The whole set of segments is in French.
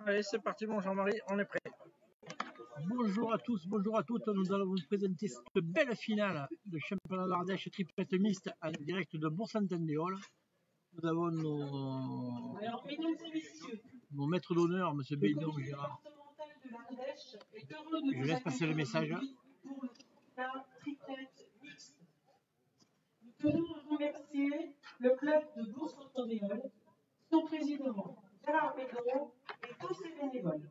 Allez, c'est parti, mon Jean-Marie, on est prêt. Bonjour à tous, bonjour à toutes. Nous allons vous présenter cette belle finale de championnat d'Ardèche triplette mixte en direct de Bourg-Saint-Andéol. Nous avons nos maîtres d'honneur, M. Bédon et Gérard. Je laisse passer le message. Nous tenons à remercier le club de Bourg-Saint-Andéol, son président Gérard Bédon et tous ses bénévoles.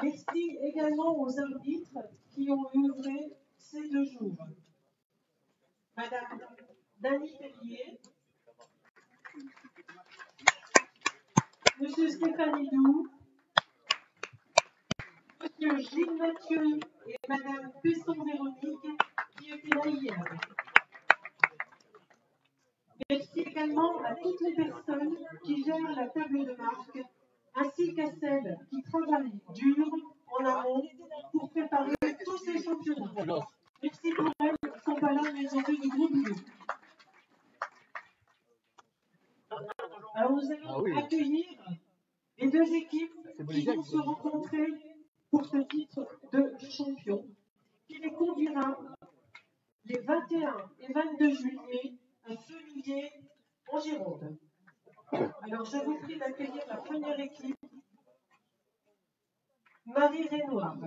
Merci également aux arbitres qui ont œuvré ces 2 jours. Madame Dany Pellier, Monsieur Stéphane Hidou, Monsieur Gilles Mathieu et Madame Pesson-Véronique qui étaient là hier. Merci également à toutes les personnes qui gèrent la table de marque, ainsi qu'à celles qui travaillent dur en amont pour préparer tous ces championnats. Merci pour elles, elles ne sont pas là, mais elles ont fait du gros boulot. Alors nous allons accueillir les 2 équipes qui vont se rencontrer pour ce titre de champion, qui les conduira les 21 et 22 juillet à Fenouillet en Gironde. Alors je vous prie d'accueillir la première équipe, Marie Renoir.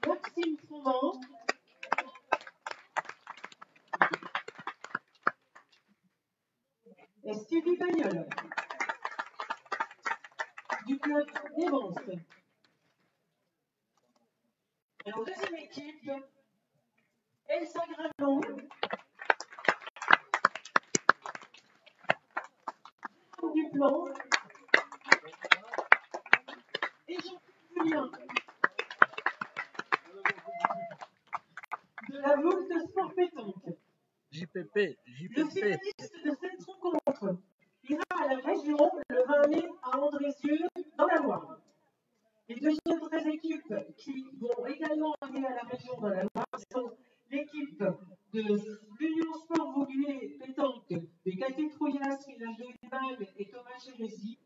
Maxime Froment. Et Sylvie Bagnol. Du club Évance. Alors, deuxième équipe, Elsa Gravon. Du plan. Et Jean-Julien. De la Voulte Sport Pétanque. JPP. Le finaliste de cette rencontre ira à la région le 20 mai à Andrézieux, dans la Loire. Les 2 autres équipes qui vont également aller à la région dans la Loire sont l'équipe de l'Union Sport Vauguier Pétanque de Cathy Trouillas, village de Limagne et Thomas Chérézy,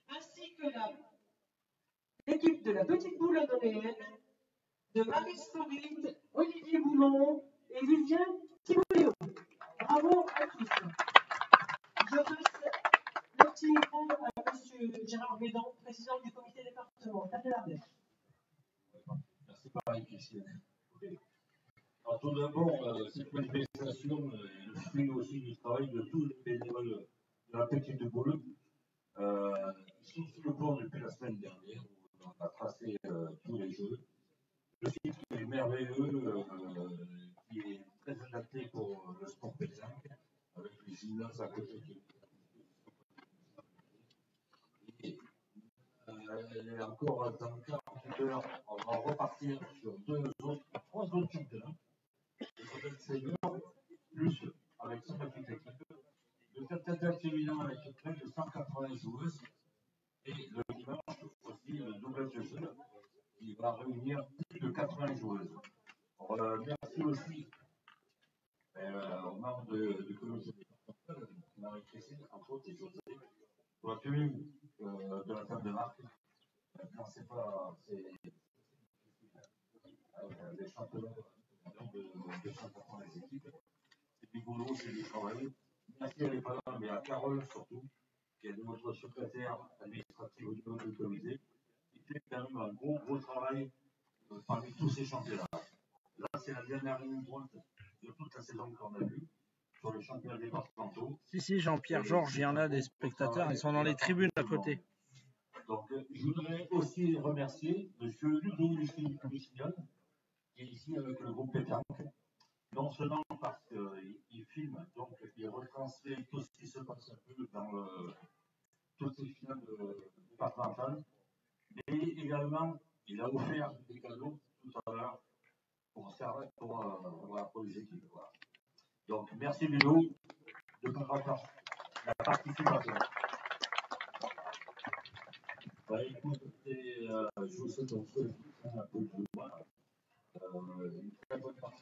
ainsi que l'équipe de la Petite Boule Anoléenne de Marie Sporite, Olivier Boulon et Vivien Thiboléo. Bravo à tous. Je passe le petit micro à M. Gérard Bédon, président du comité départemental de l'Ardèche. Merci Marie-Christine. Alors tout d'abord, cette manifestation est le fruit aussi du travail de tous les bénévoles de la Petite Boule. Ils sont sur le pont depuis la semaine dernière, où on a tracé tous les jeux. Le site est merveilleux, qui est très adapté pour le sport pétanque, avec les gymnases à côté. Elle est encore dans 48 heures. On va repartir sur 3 autres championnats. Le senior, plus avec 100 petites équipes. Le tête féminin avec près de 180 joueuses. Et le dimanche aussi, le double de jeu qui va réunir plus de 80 joueuses. Merci aussi aux membres du comité départemental, Marie-Christine, entre autres, et José, pour la tenue de la table de marque. Quand c'est pas. C'est les championnats de 180 équipes. C'est du boulot, c'est du travail. Merci à l'école, mais à Carole surtout, qui est notre secrétaire administratif au niveau du comité. Il fait quand même un gros travail parmi tous ces championnats. Là, c'est la dernière ligne droite de toute la saison qu'on a vue sur les championnats départementaux. Si, Jean-Pierre Georges, il y en a des spectateurs, ils sont dans les tribunes à côté. Donc, je voudrais aussi remercier M. Ludo Lucignol, qui est ici avec le groupe Pétanque. Non seulement parce qu'il filme, donc il retransmet tout ce qui se passe un peu dans toutes les finales départementales, mais également, il a offert des cadeaux tout à l'heure pour les équipes. Voilà. Donc, merci Ludo de la participation. Bah, écoutez, je vous souhaite un peu de une très bonne partie.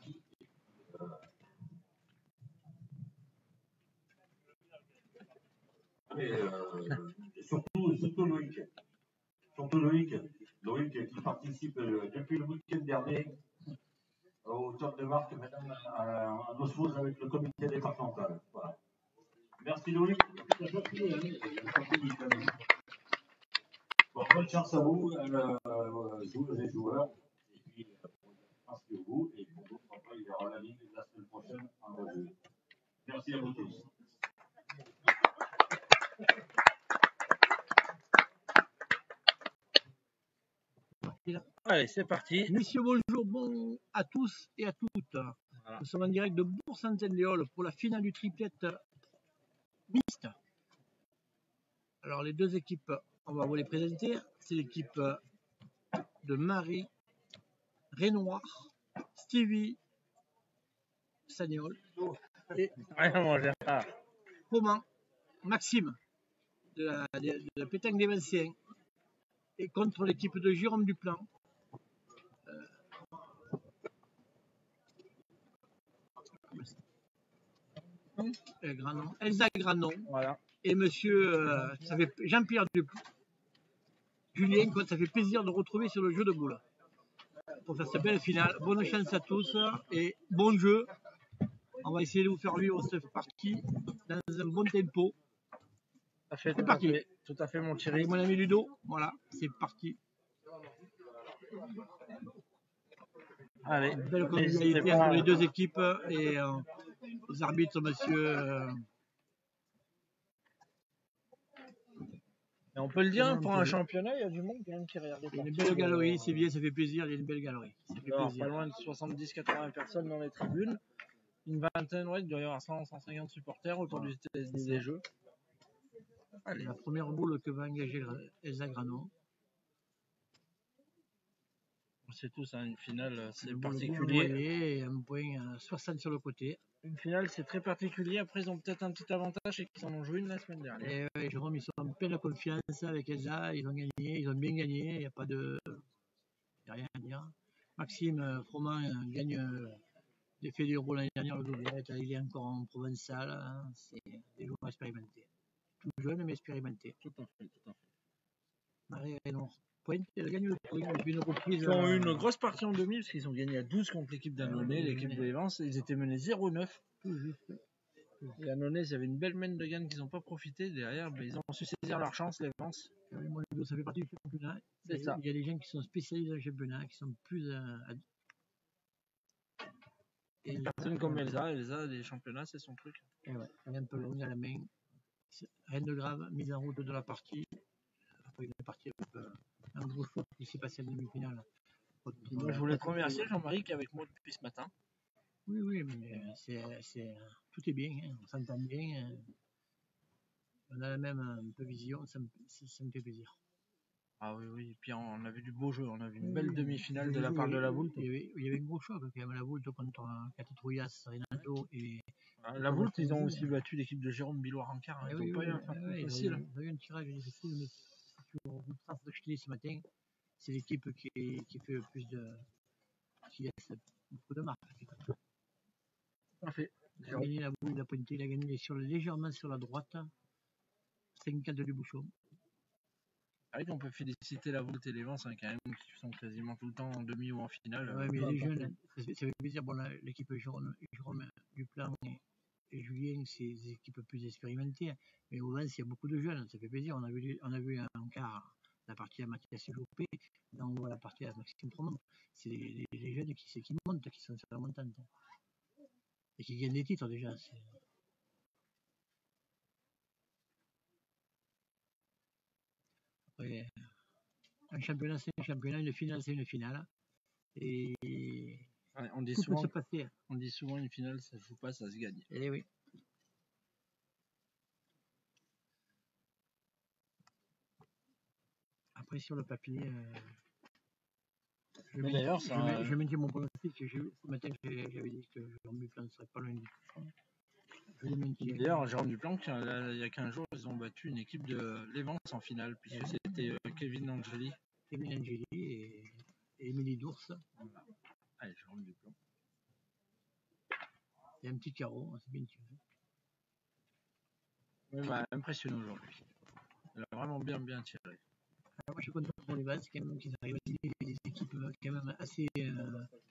mais surtout Loïc. Surtout Loïc qui participe depuis le week-end dernier au top de marque, maintenant en osmose avec le comité départemental. Voilà. Merci Loïc. Bon, bonne chance à vous, joueuses et joueurs. Et puis, merci à vous. Et pour vous, il y aura la ligne la semaine prochaine en revue. Merci à vous tous. Allez, c'est parti. Messieurs, bonjour, bon à tous et à toutes. Voilà. Nous sommes en direct de Bourg-Saint-Étienne-les-Halles pour la finale du triplette mixte. Alors, les deux équipes, on va vous les présenter. C'est l'équipe de Marie, Renoir, Stevie, Sagnol et Romain, Maxime de la pétanque des Vincéens. Et contre l'équipe de Jérôme Duplan, Elsa Granon, voilà. Et monsieur Jean-Pierre Julien, ça fait plaisir de retrouver sur le jeu de boules pour faire cette belle finale. Bonne chance à tous et bon jeu. On va essayer de vous faire vivre cette partie dans un bon tempo. C'est parti. Tout à fait, mon Thierry. Et mon ami Ludo, voilà, c'est parti. Allez, une belle convivialité entre les deux équipes et les arbitres, monsieur. Et on peut le dire, pour un championnat, il y a du monde quand même qui regarde. Il y a une belle galerie, c'est bien, ça fait plaisir, il y a une belle galerie. Alors, pas loin de 70-80 personnes dans les tribunes. Une vingtaine, ouais, il doit y avoir 100-150 supporters autour des jeux. Allez. La première boule que va engager Elsa Granon. C'est tout ça, une finale, c'est particulier. Et un point 60 sur le côté. Une finale, c'est très particulier. Après, ils ont peut-être un petit avantage, c'est qu'ils en ont joué une la semaine dernière. Et ouais, Jérôme, ils sont en pleine confiance avec Elsa, ils ont gagné, ils ont bien gagné, il n'y a pas de. Il n'y a rien à dire. Maxime Froment gagne l'effet du rôle l'année dernière, le doublette, il est encore en provençal, hein, c'est des joueurs expérimentés. Tout jeune mais expérimenté. Tout à fait, tout à fait. Marie Renoir. Elle gagne le point depuis une reprise. Ils ont eu une grosse partie en demi parce qu'ils ont gagné à 12 contre l'équipe d'Annonay, l'équipe de l'Evance. Ils étaient menés 0-9. Tout juste. Et Annonay, ils avaient une belle main de gagne qu'ils n'ont pas profité. Derrière, ben, ils ont su saisir leur chance, l'Evance. Ça fait partie du championnat. C'est ça. Il y a des gens qui sont spécialisés dans le championnat, qui sont plus. Et une personne comme Elsa, les championnats, c'est son truc. Et ouais, elle est un peu longue à la main. Rien de grave, mise en route de la partie. Après, il est parti avec un gros choix qui s'est passé à la demi-finale. Moi, je voulais te remercier, Jean-Marie, qui est avec moi depuis ce matin. Oui, mais tout est bien, hein, on s'entend bien. On a la même un peu vision, ça me fait plaisir. Ah oui, et puis on a vu du beau jeu, on a vu une belle demi-finale de la part de la Voulte. Il y avait un gros choc quand même, la Voulte contre Cathy Trouillas, Renato et... La Voulte, ils ont aussi battu l'équipe de Jérôme Billoire en quart, ils n'ont pas eu un parcours facile. Ils ont eu un tirage difficile, mais sur le trace de Ch'ti ce matin, c'est l'équipe qui fait le plus de... qui laisse beaucoup de marques. Parfait. Il a gagné la boule, il a pointé, il a gagné légèrement sur la droite, 5-4 du bouchon. Ah oui, on peut féliciter la Voulte et l'Evance, hein, quand même, qui sont quasiment tout le temps en demi ou en finale. Ouais, mais les jeunes, ça fait plaisir. Bon, l'équipe Jérôme Duplan et Julien, c'est des équipes plus expérimentées. Mais au Vence, il y a beaucoup de jeunes, ça fait plaisir. On a vu en quart la partie à Mathias Joupé, là on voit la partie à Maxime Froment. C'est les jeunes qui montent, qui sont sur la montante. Et qui gagnent des titres déjà. Après, un championnat, c'est un championnat, une finale, c'est une finale. Et ouais, on dit tout souvent, peut se passer. On dit souvent une finale, ça ne se joue pas, ça se gagne. Eh oui. Après, sur le papier, je maintiens mon pronostic. Ce matin, j'avais dit que Jérôme Duplan ne serait pas loin du tout. D'ailleurs, Jérôme Duplan, il y a 15 jours, ils ont battu une équipe de l'Evance en finale, puisque c'était Kevin Angeli. Kevin Angeli et Émilie Dours. Allez, Jérôme Duplan. Il y a un petit carreau, c'est bien tiré. Il m'a impressionné aujourd'hui. Il a vraiment bien tiré. Alors moi, je suis content pour les Basques, quand même, qu'ils arrivent à tirer des équipes quand même assez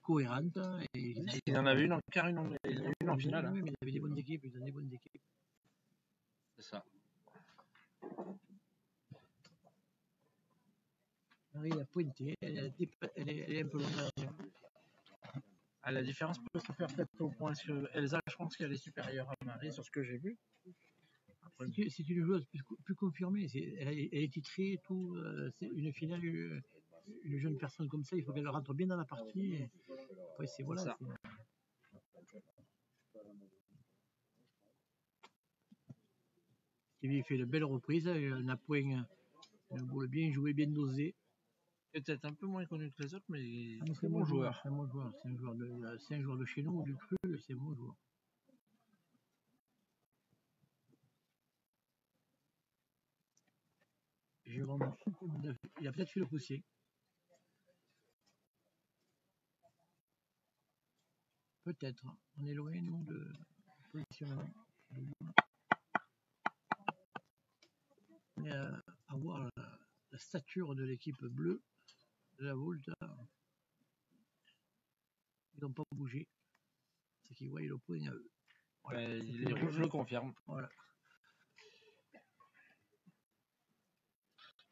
cohérentes. Et il en avait une en quart, une en finale. Oui, mais il avait des bonnes équipes, ils ont des bonnes équipes. C'est ça. Marie a pointé, elle est un peu longue. Ah, la différence peut se faire peut-être au point que Elsa, je pense qu'elle est supérieure à Marie sur ce que j'ai vu. Après, c'est une joueuse plus confirmée, elle est titrée et tout. C'est une finale, une jeune personne comme ça, il faut qu'elle rentre bien dans la partie. Et après, c'est voilà. Ça. Stevie fait de belles reprises, un appoint, une boule bien jouée, bien dosée. Peut-être un peu moins connu que les autres, mais c'est un bon joueur. C'est un bon joueur. C'est un joueur de chez nous, du cru, c'est un bon joueur. Il a peut-être fait le poussier. Peut-être. On est loin, nous, de positionnement. Mais à voir la stature de l'équipe bleue de la Volta, ils n'ont pas bougé. C'est qu'ils voient le point à eux. Voilà, les rouges le confirment. Voilà.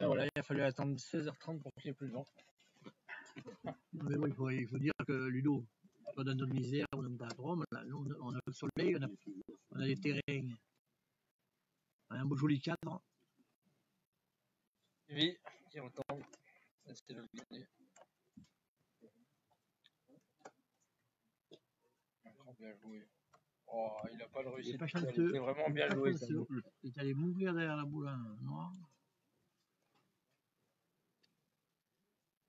Et voilà, il a fallu attendre 16h30 pour qu'il n'y ait plus de vent. Mais bon, il faut dire que Ludo, pas dans notre misère, on n'a pas à Rome, là, nous, on a le soleil, on a les terrains, on a un beau joli cadre. Oui, qui retombe. C'était le gagner. Bien joué. Oh, il n'a pas le réussi. C'est vraiment bien joué. Il est allé mourir derrière la boule noire.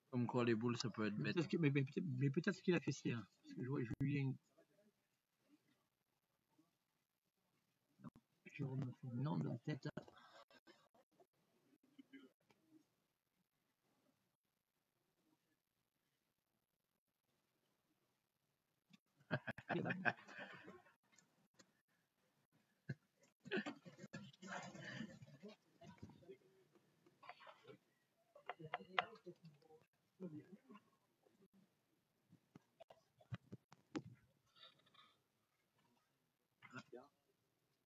Comme quoi les boules ça peut être bête. Mais peut-être qu'il a fait ça. Hein, parce que je vois Julien. Non, de la tête.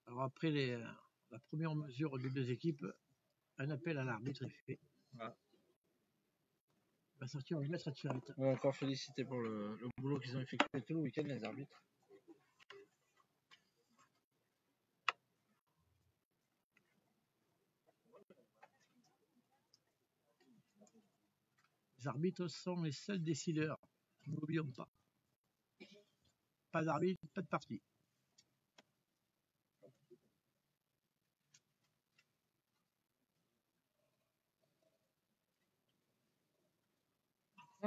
Alors après la première mesure des deux équipes, un appel à l'arbitre est fait. Ah. Il va sortir, on va mettre à tirette. On va encore féliciter pour le boulot qu'ils ont effectué tout le week-end, les arbitres. Les arbitres sont les seuls décideurs. N'oublions pas. Pas d'arbitre, pas de partie.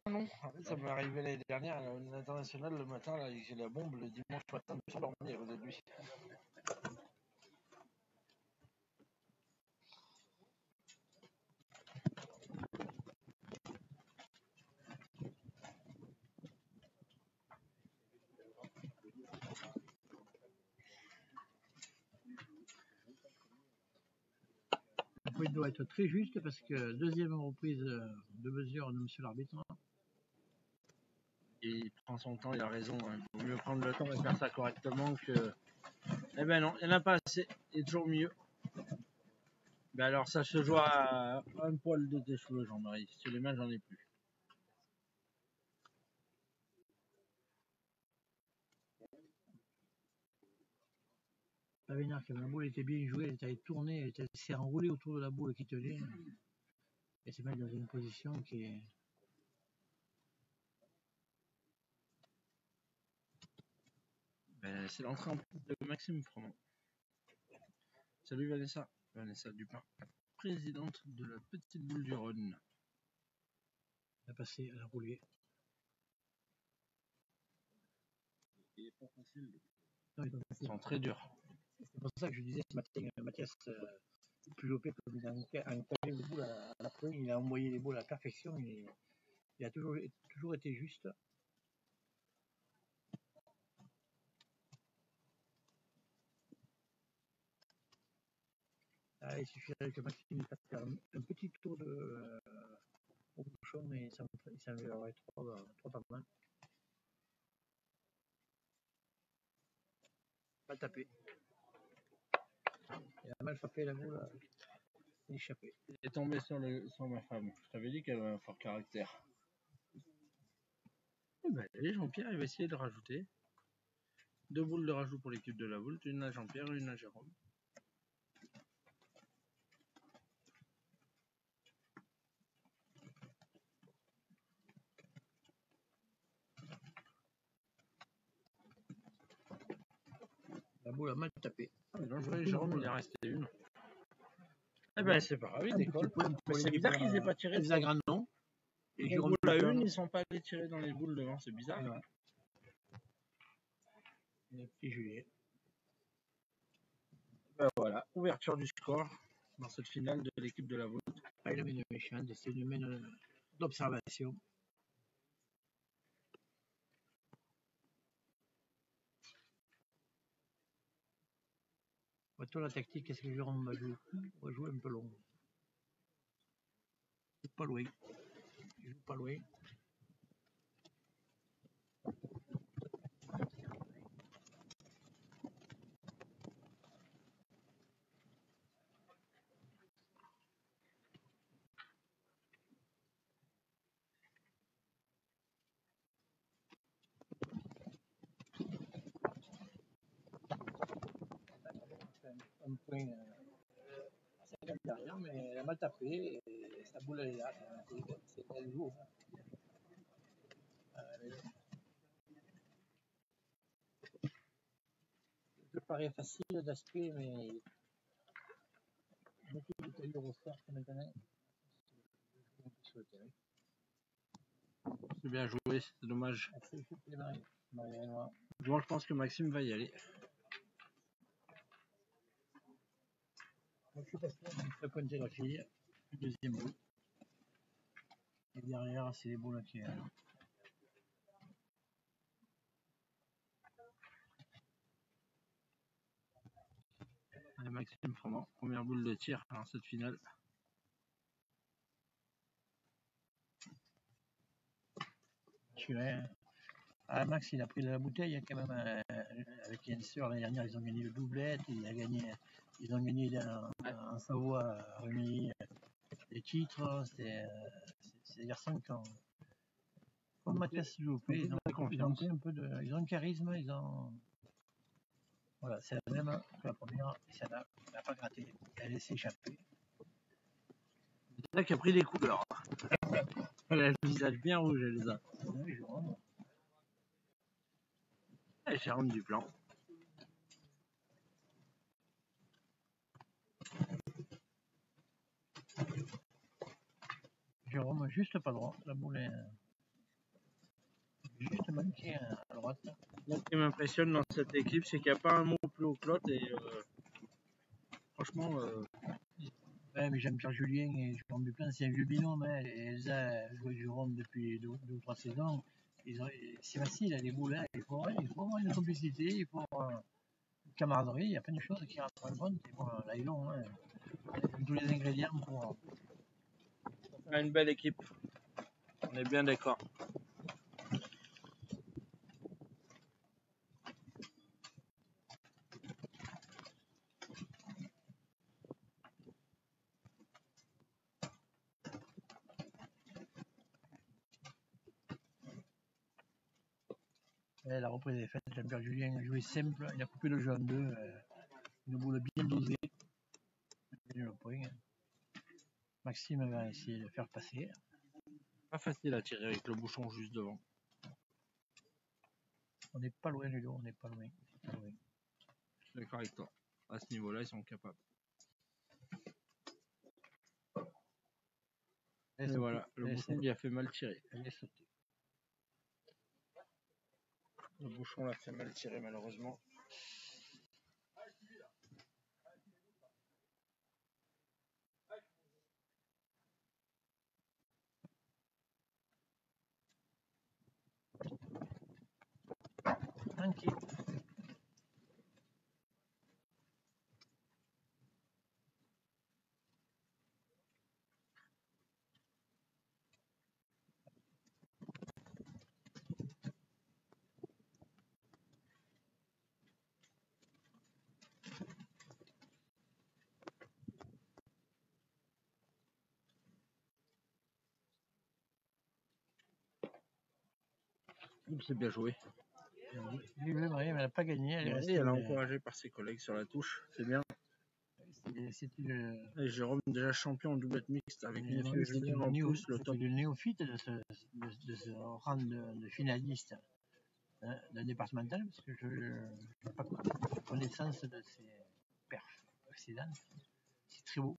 Non, ça m'est arrivé l'année dernière à l'international le matin, là, j'ai la bombe le dimanche matin, je me suis dormi à côté de lui. Il doit être très juste parce que deuxième reprise de mesure de monsieur l'arbitre. Il prend son temps, il a raison. Il vaut mieux prendre le temps et faire ça correctement que. Eh ben non, il n'y en a pas assez. Il est toujours mieux. Ben alors ça se joue à un poil de tes cheveux, Jean-Marie. Sur les mains, j'en ai plus. Pas vénère, la boule était bien jouée, elle était tournée, elle s'est enroulée autour de la boule qui tenait. Et s'est mise dans une position qui est. Ben, c'est l'entrée en piste de Maxime Froment. Salut Vanessa. Vanessa Dupin, présidente de la Petite Boule du Rhône. Elle a passé, elle a roulé. Il est pas facile. Non, ils sont très durs. C'est pour ça que je disais ce matin, Mathias Pulopé, comme il a encadré les boules à la pointe, il a envoyé les boules à la perfection, il a toujours été juste. il suffirait que Maxime fasse un petit tour au bouchon et ça m'améliorerait trop pas mal. Pas taper. Il a mal frappé la boule, il est échappé. Il est tombé sur ma femme. Je t'avais dit qu'elle avait un fort caractère. Et ben, allez, Jean-Pierre, il va essayer de rajouter 2 boules de rajout pour l'équipe de la Voulte, une à Jean-Pierre et une à Jérôme. La boule a mal tapé. Bien joué, Jérôme, il est resté une. Eh ben, c'est pas grave, il décolle. C'est bizarre qu'ils aient pas tiré. Hexagranon. Et Jérôme la une, ils sont pas allés tirer dans les boules devant, c'est bizarre. Ouais. Le petit Julien. Ben voilà, ouverture du score dans cette finale de l'équipe de la Voulte. Pas une mine méchante, c'est une mine d'observation. Toi, la tactique, qu'est-ce que Jérôme va jouer? On va jouer un peu long. Pas loin. Il joue pas loin. Un point à 50 derrière, mais elle a mal tapé et sa boule elle est là. Elle joue. Ça paraît facile d'aspect, mais beaucoup de taillures au cercle maintenant. C'est bien joué, c'est dommage. Bon, je pense que Maxime va y aller. Je suis pas sûr, il fait pointer la fille. Deuxième boule. Et derrière, c'est les boules qui. Allez, Maxime, première boule de tir dans cette finale. Max, il a pris de la bouteille, quand même, avec Jens l'année dernière, ils ont gagné le doublette, ils ont gagné en Savoie à Rumilly des titres, c'est des garçons qui ont, comme Mathias Loupé, ils ont un peu ils ont un charisme, voilà, c'est la même que la première, et ça n'a pas gratté, elle a laissé échapper. C'est là qui a pris des couleurs. Elle a le visage bien rouge, Elsa. Oui, Jérôme. Et Jérôme Duplan. Jérôme, juste pas droit, la boule est juste manquée à droite. Ce qui m'impressionne dans cette équipe, c'est qu'il n'y a pas un mot plus haut que l'autre et franchement. Ouais, mais Jean-Pierre Julien et Jérôme Duplan, c'est un vieux binôme. Hein, et Elsa joue Jérôme depuis 2 ou 3 saisons. C'est facile, les boules. Hein, il faut avoir une complicité, il faut une camaraderie. Il y a plein de choses qui rentrent en compte. Et bon, là, ils ont tous les ingrédients pour. On a une belle équipe. On est bien d'accord. La reprise est faite. Jean-Pierre Julien a joué simple. Il a coupé le jeu en deux. Une boule bien dosée. Le point. Maxime va essayer de faire passer. Pas facile à tirer avec le bouchon juste devant. On n'est pas loin, Ludo. On n'est pas loin. Je suis d'accord avec toi. À ce niveau-là, ils sont capables. Et voilà, le bouchon lui a fait mal tirer. Le bouchon l'a fait mal tirer, malheureusement. Tranquille. C'est bien joué. Oui, mais elle n'a pas gagné. Elle est restée, Elle est encouragée par ses collègues sur la touche. C'est bien. Et Jérôme, déjà champion en doublette mixte avec Monsieur Julien en plus, le top. Le néophyte de ce rang de finaliste de départemental, parce que je n'ai pas connaissance de ses perfs précédentes. C'est très beau.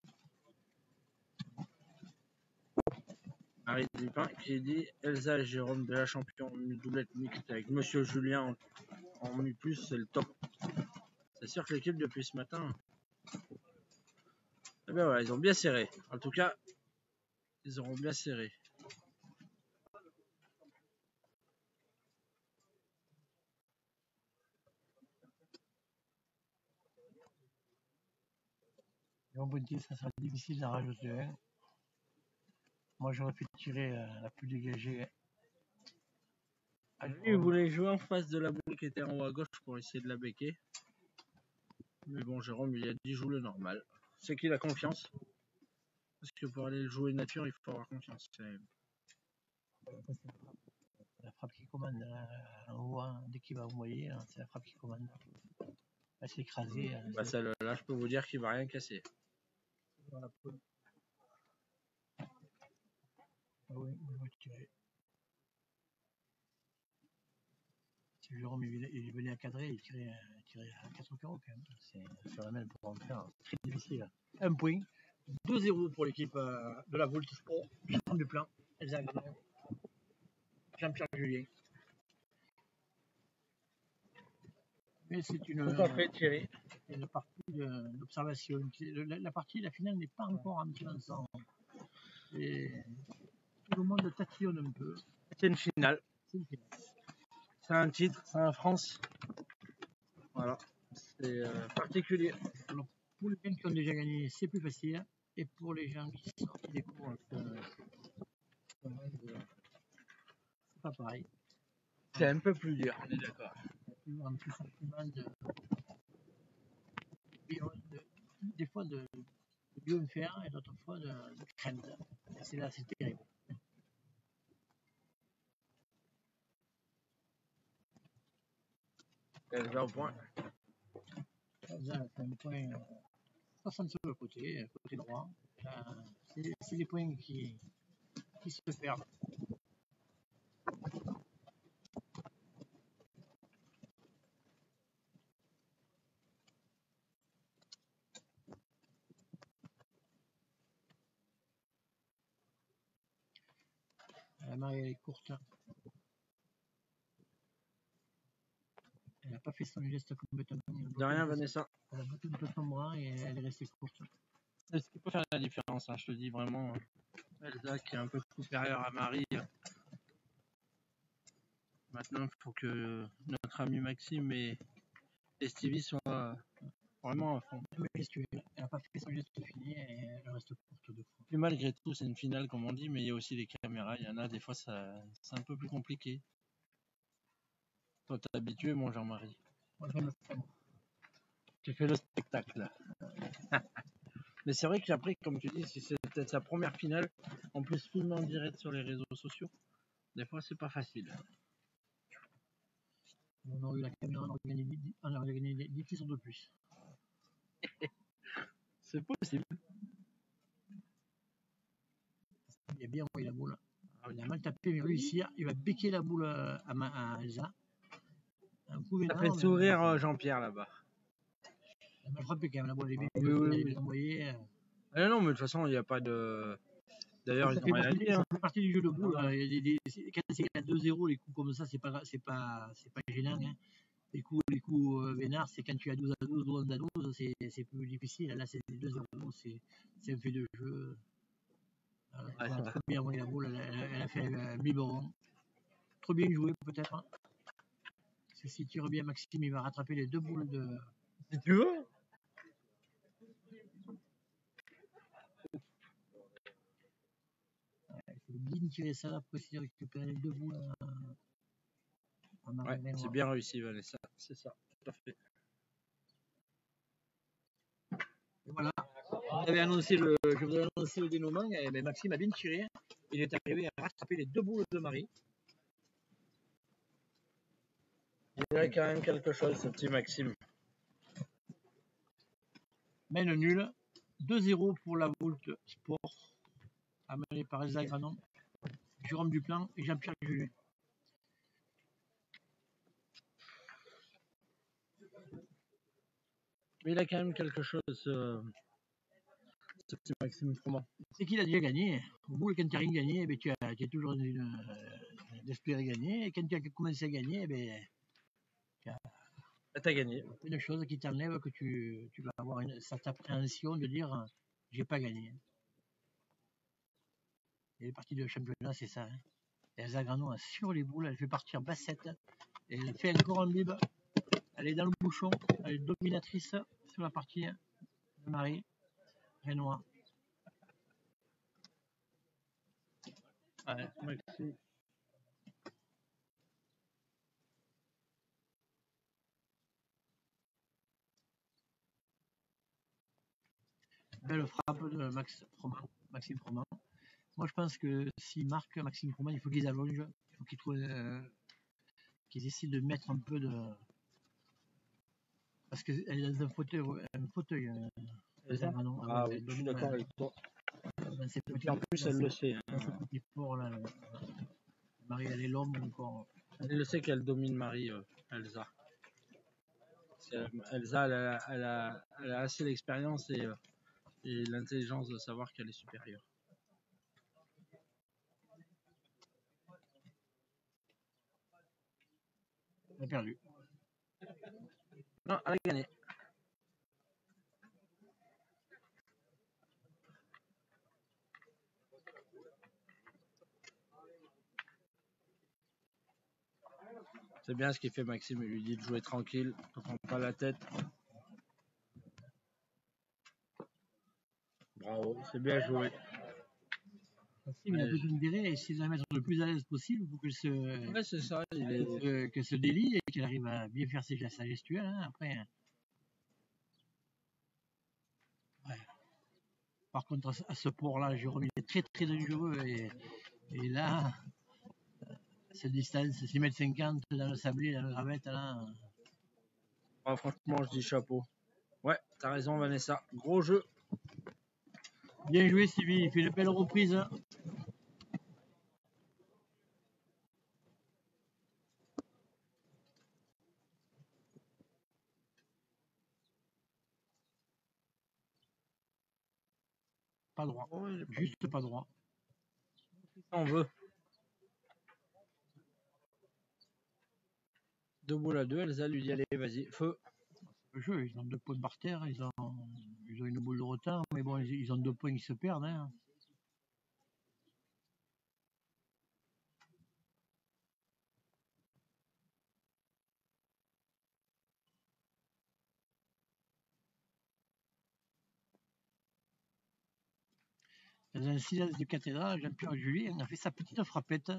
Marie Dupin qui dit Elsa et Jérôme déjà champion en doublette mixte avec Monsieur Julien en mu+, c'est le top. C'est sûr que l'équipe depuis ce matin, eh bien voilà, ils ont bien serré. En tout cas, ils auront bien serré. En bonté, ça sera difficile d'en rajouter un. Moi, j'aurais pu tirer la plus dégagée. Lui, il voulait jouer en face de la boule qui était en haut à gauche pour essayer de la becquer. Mais bon, Jérôme, il a dit joue le normal. C'est qu'il a confiance. Parce que pour aller le jouer nature, il faut avoir confiance. La frappe qui commande en haut, dès qu'il va envoyer, c'est la frappe qui commande. Elle s'est écrasée. Bah celle-là, je peux vous dire qu'il va rien casser. Ah oui, il va tirer. Si Jérôme il venait à cadrer, il tirait à 4 carreaux quand même. C'est sur la main pour en faire. C'est très difficile. Un point. 2-0 pour l'équipe de la Volt Sport. Champion du plan. Elsa Gagnon. Jean-Pierre Julien. Mais c'est une partie d'observation. La finale n'est pas encore entrée ensemble. Et tout le monde tatillonne un peu. C'est une finale. C'est un titre, c'est un France. Voilà. C'est particulier. Alors, pour les gens qui ont déjà gagné, c'est plus facile. Et pour les gens qui sortent des cours, c'est pas pareil. C'est un peu plus dur, on est d'accord. Il y a un petit sentiment des fois de bien faire et d'autres fois de crainte. Et c'est là, c'est terrible. Elle va au point. C'est un point 60 sur le côté droit. C'est des points qui se perdent. La Marie, elle est courte. Elle n'a pas fait son geste complètement. De rien, Vanessa. Elle a battu un peu son bras et elle est restée courte. C'est ce qui peut faire la différence, hein, je te dis vraiment. Elsa qui est un peu supérieure à Marie. Maintenant, il faut que notre ami Maxime et Stevie soient vraiment à fond. Mais qu'est-ce que tu veux ? Elle n'a pas fait son geste fini et elle reste courte de fois. Puis malgré tout, c'est une finale comme on dit, mais il y a aussi les caméras. Il y en a des fois, c'est un peu plus compliqué. Toi, t'es habitué, mon Jean-Marie. Moi, j'aime le faire. Tu fais le spectacle. Mais c'est vrai qu'après, comme tu dis, si c'est peut-être sa première finale, en plus filmé en direct sur les réseaux sociaux, des fois, c'est pas facile. On aurait eu la caméra, on aurait gagné 10 titres de plus. C'est possible. Il a bien envoyé la boule. Alors, il a mal tapé, mais réussir. Il va becquer la boule à Elsa. Un coup Ça fait sourire Jean-Pierre là-bas. Il a mal frappé quand même la boule. Oui. Il a envoyé. Ah non, mais de toute façon, il n'y a pas de. D'ailleurs, ils ont rien dit. Ça fait partie du jeu de boule. Quand c'est à 2-0, les coups comme ça, c'est pas gênant. Hein. Les coups vénards, c'est quand tu as 12-12, 11-12, c'est plus difficile. Là, c'est 2-0, c'est un fait de jeu. Elle a trop bien envoyé la boule, elle a fait un biberon. Trop bien joué, peut-être. Hein. Parce que si tu bien Maxime, il va rattraper les deux boules de. Si tu veux. Il faut bien tirer ça là pour essayer de récupérer les deux boules. Ouais, c'est bien réussi, Vanessa. C'est ça, tout à fait. Et voilà. Je vous avais annoncé le dénouement, mais Maxime a bien tiré. Il est arrivé à rattraper les deux boules de Marie. Il a quand même quelque chose, ce petit Maxime. Mais le nul. 2-0 pour la Voulte Sport, amené par Elsa Granon, Jérôme Duplan et Jean-Pierre Julet. Mais il a quand même quelque chose, ce petit Maxime Froment. C'est qu'il a déjà gagné. Au bout, quand tu n'as rien gagné, tu as toujours d'espérer gagner. Et quand tu as commencé à gagner, tu as gagné. Une chose qui t'enlève, que tu vas avoir cette appréhension de dire j'ai pas gagné. Et les parties de championnat, c'est ça. Hein. Elsa Granon sur les boules, elle fait partir bassette. Et elle fait encore un bib. Elle est dans le bouchon. Elle est dominatrice sur la partie de Marie Renoir. Ouais, Maxime. Belle frappe de Maxime Froment. Moi, je pense que s'il marque Maxime Froment, il faut qu'ils allongent. Il faut qu'ils trouvent, qu'ils essaient de mettre un peu de... Parce qu'elle est dans un fauteuil ah oui, je suis d'accord avec toi. En plus, elle le sait. Marie, elle est l'homme encore. Elle le sait qu'elle domine Marie, Elsa. Elsa, elle a assez d'expérience et l'intelligence de savoir qu'elle est supérieure. Elle a perdu. Non, elle a gagné. C'est bien ce qu'il fait Maxime, il lui dit de jouer tranquille, ne prend pas la tête. Bravo, c'est bien joué. Maxime, il a besoin d'intérêt et essayer de la mettre le plus à l'aise possible pour qu'elle se délie et qu'elle arrive à bien faire sa gestuelle. Hein, après. Ouais. Par contre, à ce port-là, Jérôme, il est très très dangereux et là, cette distance, 6,50 m dans le sablé, dans le gravette, là. Ah, franchement, je dis chapeau. Ouais, t'as raison, Vanessa. Gros jeu. Bien joué, Sylvie. Il fait une belle reprise. Pas droit. Ouais, juste pas droit. On veut. 2 boules à 2, Elsa lui dit allez, vas-y, feu. Le jeu, ils ont 2 points par terre, ils ont une boule de retard, mais bon, ils ont 2 points qui se perdent. Hein. Dans un silence de cathédrale, Jean-Pierre Julien a fait sa petite frappette.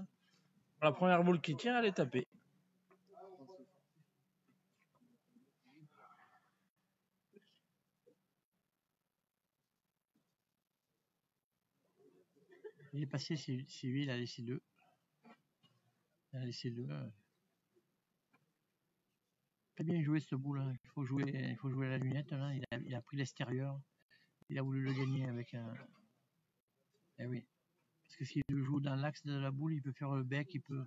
La première boule qui tient, elle est tapée. Il est passé, Sylvie, il a laissé 2. Il a laissé 2. Très bien joué ce bout là. Il faut jouer la lunette là. Il a pris l'extérieur. Il a voulu le gagner avec un. Eh oui. Parce que s'il le joue dans l'axe de la boule, il peut faire le bec, il peut.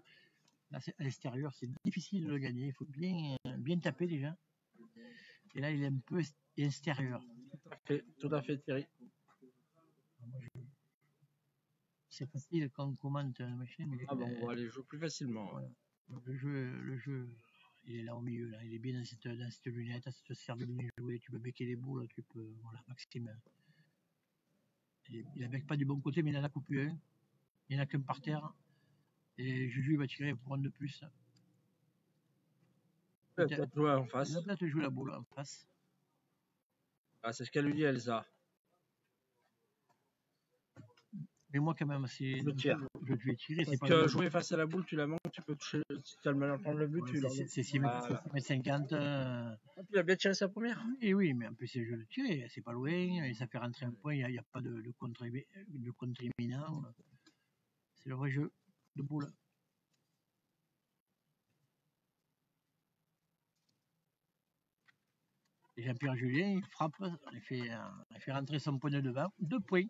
Là, à l'extérieur, c'est difficile de le gagner. Il faut bien taper déjà. Et là, il est un peu extérieur. Tout à fait, Thierry. C'est facile quand on commente un machin. Mais bon, on va aller jouer plus facilement. Voilà. Le jeu, il est là au milieu. Là. Il est bien dans cette lunette. Ça te sert de bien jouer. Tu peux becquer les boules. Tu peux. Voilà, Maxime. Il ne bec pas du bon côté, mais il en a coupé un. Il n'y en a qu'un par terre. Et Juju va tirer pour un de plus. Il va peut-être jouer en face. Il va peut-être jouer la boule en face. Ah, c'est ce qu'elle lui dit, Elsa. Mais moi, quand même, si je vais tirer. Parce que jouer face à la boule, tu la manques, tu peux toucher. Si tu as le malheur de prendre le but, ouais, tu l'as. C'est 6,50 m. Il a bien tiré sa première. Oui, mais en plus, c'est jeu de tirer. C'est pas loin. Et ça fait rentrer un point. Il n'y a pas de contre imminent. C'est le vrai jeu de boule. Et Jean-Pierre Julien, il frappe, il fait rentrer son poney devant. 2 points.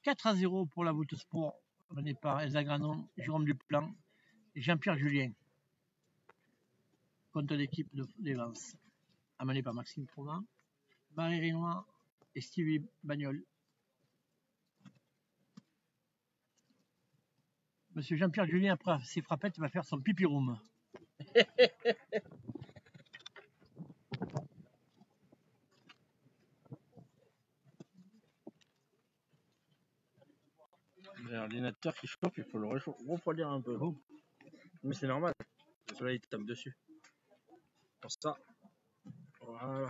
4-0 pour la Voûte Sport, mené par Elsa Granon, Jérôme Duplan et Jean-Pierre Julien. Contre l'équipe des Vence, amenée par Maxime Provence, Marie Renoir et Stevie Bagnol. Monsieur Jean-Pierre Julien, après ses frappettes, va faire son pipi room. L'ordinateur qui chauffe, il faut le refroidir un peu. Oh. Mais c'est normal. Le soleil il tape dessus. Pour ça. Voilà.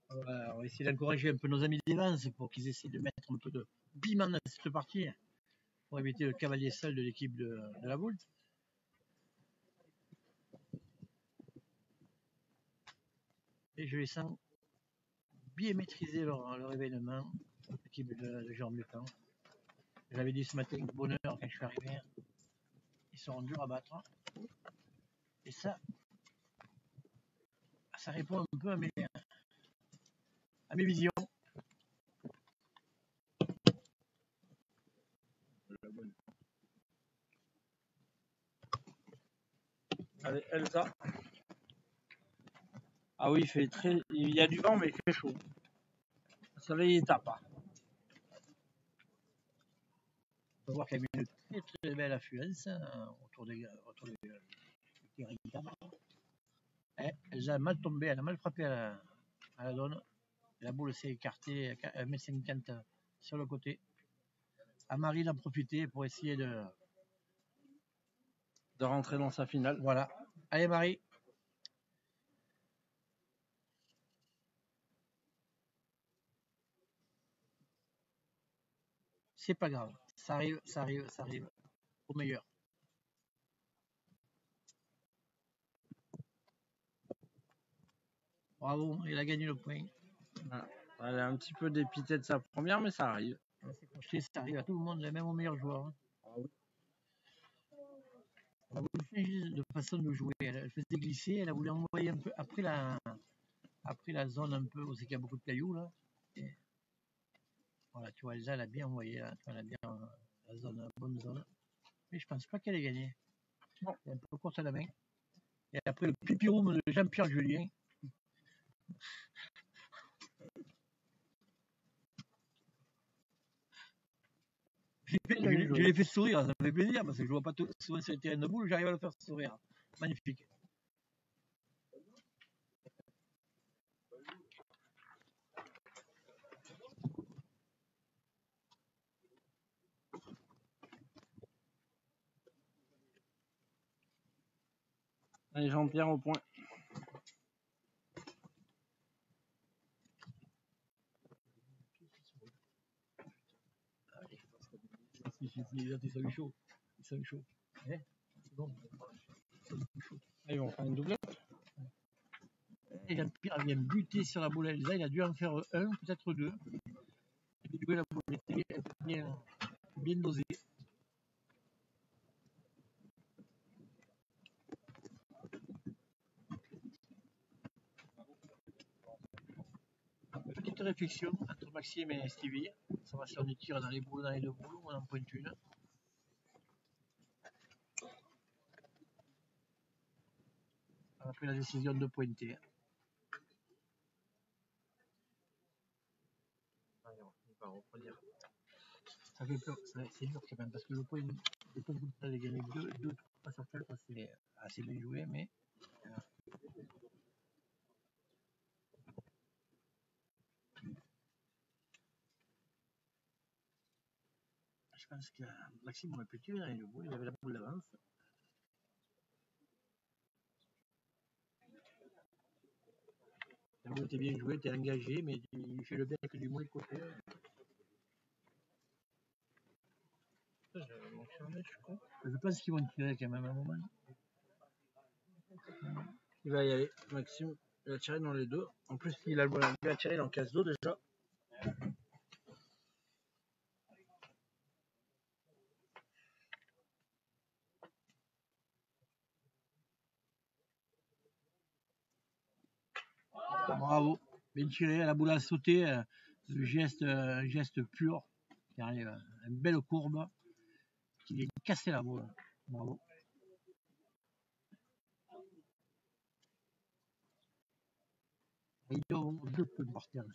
On va essayer d'encourager un peu nos amis des Vence pour qu'ils essaient de mettre un peu de piment dans cette partie pour éviter le cavalier seul de l'équipe de la Voulte. Et je les sens bien maîtriser leur événement, l'équipe de Jérôme Duplan. J'avais dit ce matin, bonheur, quand je suis arrivé, ils seront durs à battre. Et ça répond un peu à mes visions. Allez, Elsa. Ah oui, il y a du vent, mais il fait chaud. Le soleil il tape. On peut voir qu'il y a une très très belle affluence autour des elle a mal tombé, elle a mal frappé à la zone. La boule s'est écartée à 1m50 sur le côté. Amari d'en profiter pour essayer de rentrer dans sa finale. Voilà. Allez Marie. C'est pas grave. Ça arrive. Au meilleur. Bravo, il a gagné le point. Voilà. Elle a un petit peu dépité de sa première, mais ça arrive. Ça arrive à tout le monde, même au meilleur joueur. Ah oui. Elle a voulu changer de façon de jouer. Elle faisait glisser, elle a voulu envoyer un peu après la zone un peu où c'est qu'il y a beaucoup de cailloux là. Et voilà, tu vois, Elsa, elle a bien envoyé là. Elle a bien la zone, la bonne zone. Mais je pense pas qu'elle ait gagné. Non, elle est un peu courte à la main. Et après le pipi room de Jean-Pierre Julien. Je l'ai fait sourire, ça me fait plaisir parce que je vois pas souvent sur les terrains de boule, j'arrive à le faire sourire. Magnifique. Allez, Jean-Pierre au point. Ils sont chauds. Eh, c'est bon. Ils vont faire une doublette. Et Jean-Pierre vient buter sur la boule Elsa, il a dû en faire un, peut-être deux. Et puis jouer la boule bien dosée. Petite réflexion entre Maxime et Stevie. Ça va si on tire dans les boules, dans les deux boules, ou on en pointe une. On a pris la décision de pointer. Ça fait peur, c'est dur quand même, parce que le point comme ça, j'ai gagné 2-3 sur 4, c'est assez bien joué, mais. Je pense que Maxime aurait pu tirer dans les boules, il avait la boule d'avance. La boule était bien jouée, était engagé, mais il fait le bec du mauvais côté. Je pense qu'ils vont tirer quand même à un moment. Il va y aller. Maxime, il va tirer dans les deux. En plus, il a le bon. Il va tirer dans le casse-dos déjà. Bravo. Bien tiré, la boule a sauté. Le geste pur. Qui arrive à une belle courbe. Qui vient casser la boule. Bravo. Ils ont 2 points par terre.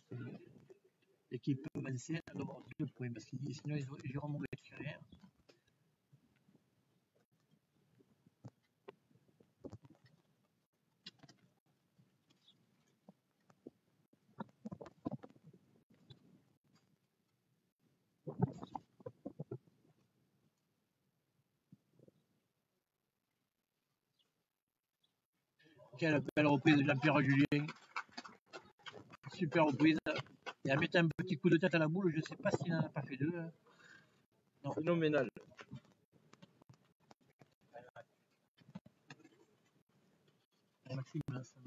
L'équipe avancée, elle doit avoir 2 points. Parce que sinon, ils auront mauvais tiré. Quelle belle reprise de Jean-Pierre Julien. Super reprise. Et à mettre un petit coup de tête à la boule, je ne sais pas s'il n'en a pas fait 2. Non. Phénoménal. Maxime Vincent,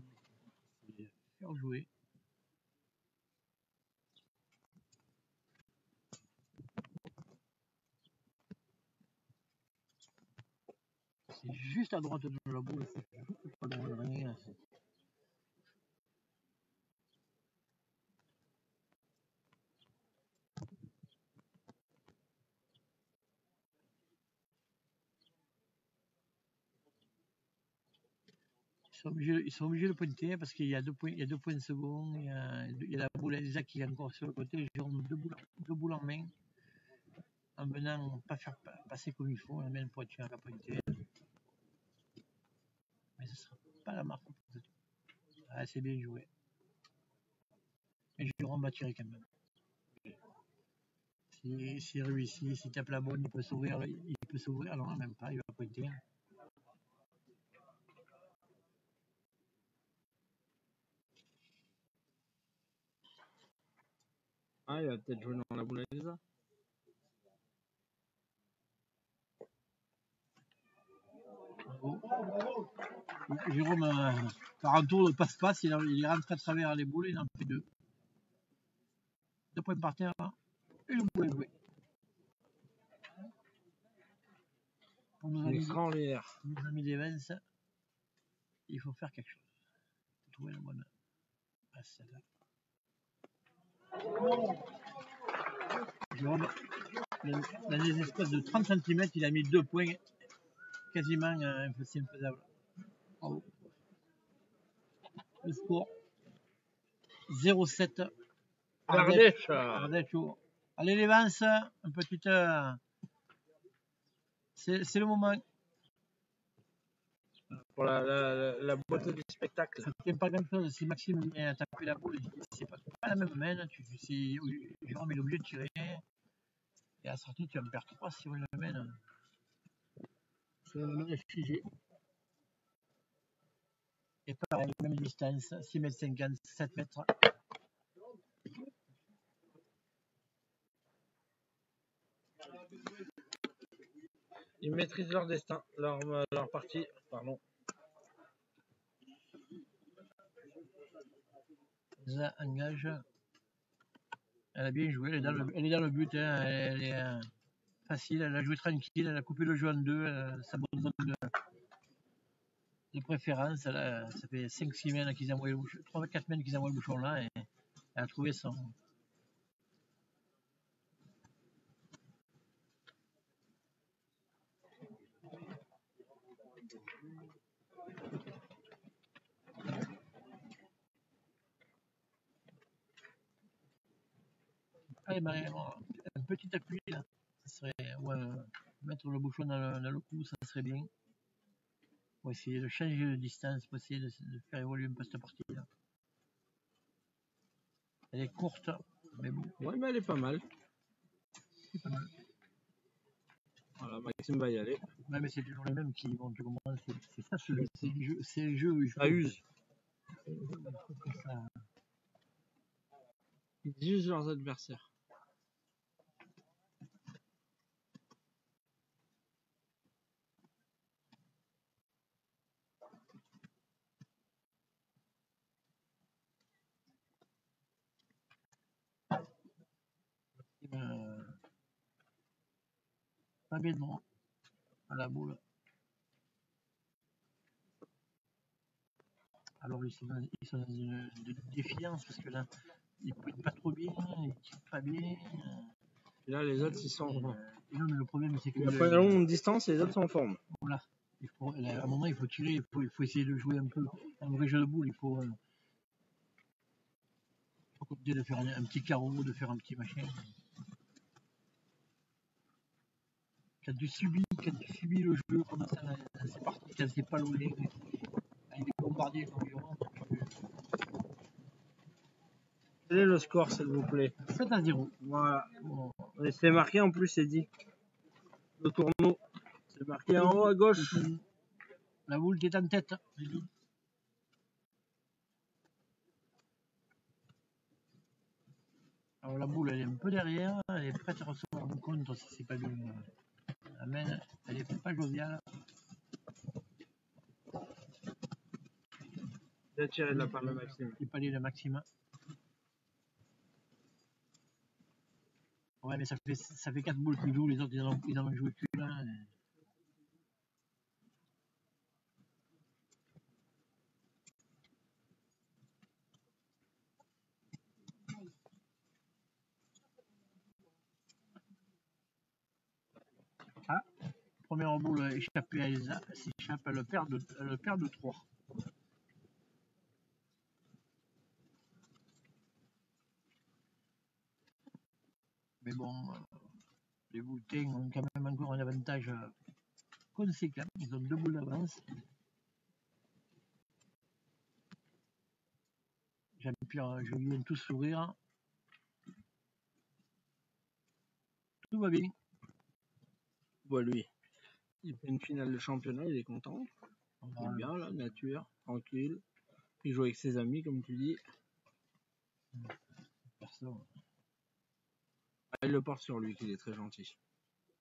c'est faire jouer. C'est juste à droite de la boule. C'est pas loin de rien. Ils sont obligés de pointer parce qu'il y a 2 points, il y a 2 points de second. Il y a la boule Elsa qui est encore sur le côté. Jérôme 2 boules en main. En venant pas faire passer comme il faut, la main pour être à pointer. Mais ce ne sera pas la marque. Ah, c'est bien joué. Et Jérôme va tirer quand même. S'il réussit, s'il tape la bonne, il peut s'ouvrir. Non, même pas, il va pointer. Ah, il va peut-être jouer dans la boule Elsa. Jérôme, par un tour de passe-passe, il rentre à travers les boules, il en fait 2. 2 points par terre, et le boule est joué. Pour nos amis d'Evans, il faut faire quelque chose. Il faut trouver la bonne passe là. Jérôme, dans les espaces de 30 cm, il a mis 2 points quasiment infaisables. Bravo. Le score 0-7. Ardèche. Allez les Vance, un petit. C'est le moment. Pour la beauté du spectacle. Ça ne tient pas grand chose. Si Maxime vient taper la boule, c'est pas la même main. Jérôme est obligé de tirer. Et à la sortie, tu vas me perdre 3 si on le mène. C'est le main figé. Et pareil, même distance, 6,50 m, 7 mètres. Ils maîtrisent leur destin, leur partie, pardon. Ça engage. Elle a bien joué, elle est dans le but, hein. Elle est facile, elle a joué tranquille, elle a coupé le jeu en 2, sa bonne zone de préférence. Ça fait 5-6 semaines qu'ils envoient le bouchon, 3-4 semaines qu'ils envoient le bouchon là, et elle a trouvé son. Allez, un petit appui là, ça serait, mettre le bouchon dans le cou, ça serait bien. Pour essayer de changer de distance, pour essayer de faire évoluer un peu cette partie là. Elle est courte, mais bon. Ouais, mais elle est pas mal. C'est pas mal. Voilà, Maxime va y aller. Ouais, mais c'est toujours les mêmes qui vont te comprendre. C'est ça, c'est le jeu où il faut. Ça use. Ça. Ils usent leurs adversaires. Pas bien droit à la boule. Alors ils sont dans une défiance parce que là, ils pointent pas trop bien, ils tirent pas bien. Et là, les autres, ils sont. Et non, mais le problème, c'est que. Il y a pas une longue distance et les autres sont en forme. Voilà. À un moment, il faut tirer, il faut essayer de jouer un peu un vrai jeu de boule. Il faut compter de faire un petit carreau, de faire un petit machin. Quand tu subis le jeu, comme ça, c'est parti, quand c'est pas loin, avec des bombardiers comme Giron. Quel est le score, s'il vous plaît? 7-0. Voilà. Bon. Et c'est marqué en plus, c'est dit. Le tourneau. C'est marqué en haut à gauche. La boule qui est en tête. Alors la boule, elle est un peu derrière, elle est prête à recevoir un contre si c'est pas bien. La main, elle est pas joviale. Il a tiré de la part de Maxime. Il palais le Maxima. Ouais, mais ça fait 4 boules qu'ils jouent, les autres ils en ont joué qu'une. Hein. Ah, première boule échappée à Elsa, s'échappe, elle perd de 3. Mais bon, les Bouletains ont quand même encore un avantage conséquent. Ils ont 2 boules d'avance. Jean-Pierre, Julien, tous sourire. Tout va bien. Bon, lui, il fait une finale de championnat, il est content. Il est bien, là, nature, tranquille. Il joue avec ses amis, comme tu dis. Personne. Ah, il le porte sur lui, qu'il est très gentil.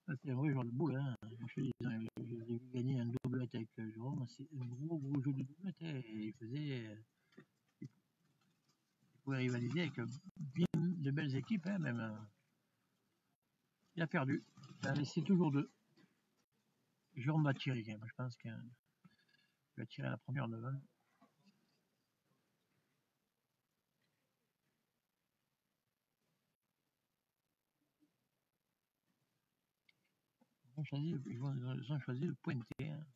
C'est un vrai genre de boule. Hein. Je l'ai vu gagner un doublette avec Jérôme. C'est un gros jeu de doublette. Hein. Il pouvait rivaliser avec bien de belles équipes. Hein, même. Il a perdu. Il a laissé toujours 2. Jérôme va tirer. Moi, je pense qu'il va tirer la première devant. Ils ont choisi de pointer. Hein.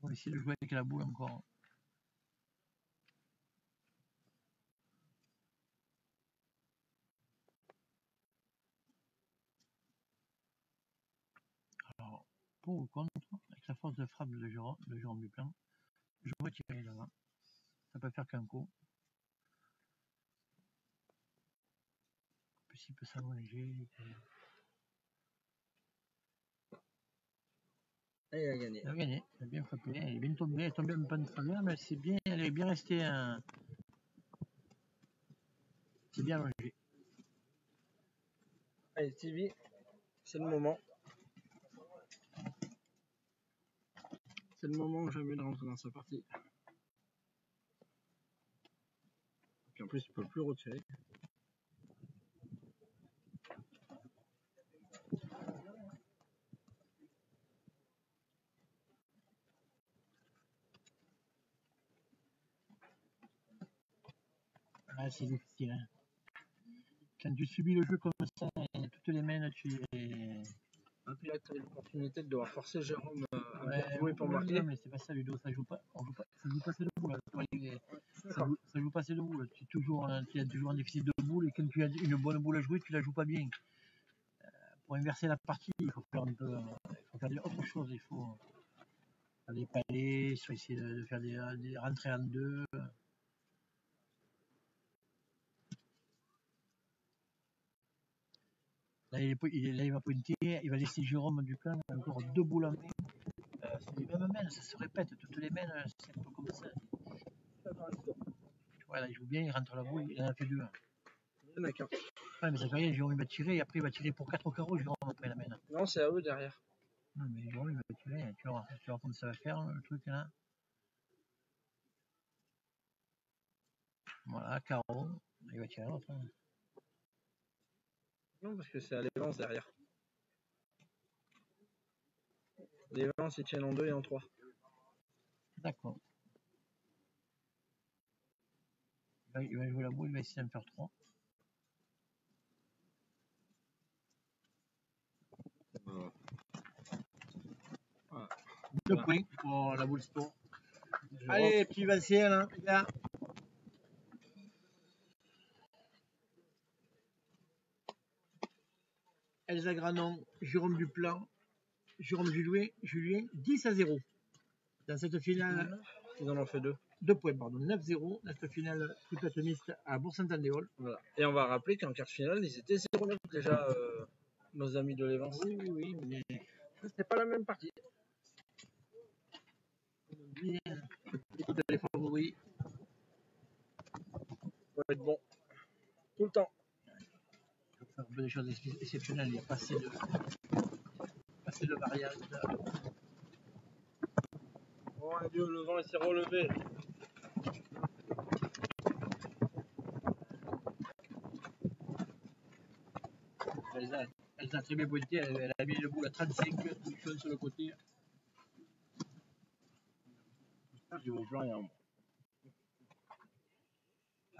On va essayer de jouer avec la boule encore. Alors, pour ou contre, avec la force de frappe de Jérôme Duplan, je vais tirer devant. Ça peut faire qu'un coup. En plus, il peut s'allonger. Et il a gagné. Il a gagné. Il a bien frappé. Il est bien tombé. Il est tombé un peu de travers, mais c'est bien. Elle est bien restée. C'est bien allongé. Allez, Stevie, c'est le moment. C'est le moment jamais de rentrer dans sa partie. Puis en plus, il peut plus retirer. Ah, c'est difficile. Hein. Quand tu subis le jeu comme ça, toutes les mains, tu les. Et puis là, tu as l'opportunité de devoir forcer Jérôme à bien jouer pour marquer. Non, mais c'est pas ça, Ludo. Ça joue pas. Ça joue pas assez de boules. Ça joue pas assez de boules. Tu es toujours en déficit de boules et quand tu as une bonne boule à jouer, tu la joues pas bien. Pour inverser la partie, il faut faire autre chose. Il faut faire des palais, soit essayer de faire des rentrées en 2. Là, il va pointer, il va laisser Jérôme Duplan encore 2 boules en main. C'est les mêmes mains, ça se répète, toutes les mains, c'est un peu comme ça. Voilà, il joue bien, il rentre la boule, il en a fait 2. D'accord. Ouais, mais ça fait rien, Jérôme il va tirer, et après il va tirer pour 4 carreaux, Jérôme après la main. Non, c'est à eux derrière. Non, mais Jérôme il va tirer, tu vas voir comme ça va faire le truc là. Voilà, carreau, il va tirer l'autre. Hein. Non, parce que c'est à l'avance derrière. Les 20, ils tiennent en 2 et en 3. D'accord. Il va jouer la boule, il va essayer d'en faire 3. Voilà. 2 points pour la boule sport. Allez, petit Vincien, là, les gars. Elsa Granon, Jérôme Duplan, Jérôme Julien, 10-0. Dans cette finale, ils en ont fait 2. 2 points, pardon, 9-0. Dans cette finale triplette mixte à Bourg-Saint-Andéol. Voilà. Et on va rappeler qu'en quart finale, ils étaient 0-9 déjà, nos amis de l'Evance. Oui, mais C'était pas la même partie. bien, écoute les favoris. Ça va être bon. Tout le temps. Il faut faire un peu des choses exceptionnelles. Il n'y a pas assez de variantes. Oh mon Dieu, le vent il s'est relevé. Elle a très bien pointé, elle a mis le boule à 35, position sur le côté. Je vois plus rien.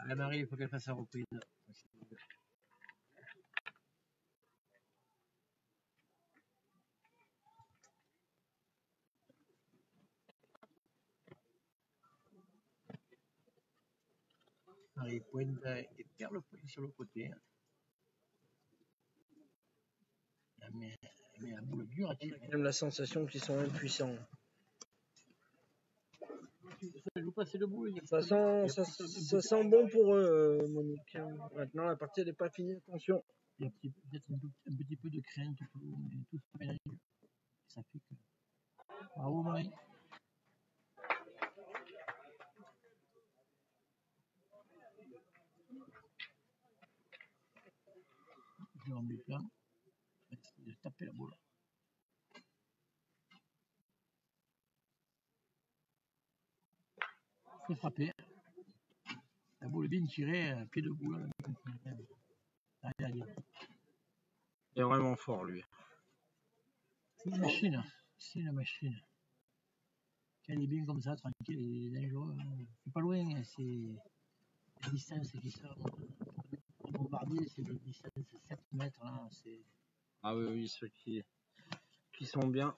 La Marie, il faut qu'elle fasse sa reprise. Marie pointe et perd le point sur le côté. Elle met la boule dure à On a tirer. quand même la sensation qu'ils sont impuissants. Ça joue pas assez de boules. Ça sent bon pour eux, Monique. Maintenant, la partie n'est pas finie, attention. Il y a peut-être un petit peu de crainte pour nous, mais tout se mélange. Ça fait que. Bravo, Marie. Jérôme Duplan. Il va essayer de taper la boule. Il faut frapper. La boule est bien tirée, pied de boule. Allez. Il est vraiment fort, lui. C'est une machine. C'est une machine. Quand il est bien comme ça, tranquille, il est dangereux. C'est pas loin, c'est les distances qui sont. Pour bombardier, c'est des distances de 7 mètres. Là, c'est. Ah oui, ceux qui sont bien.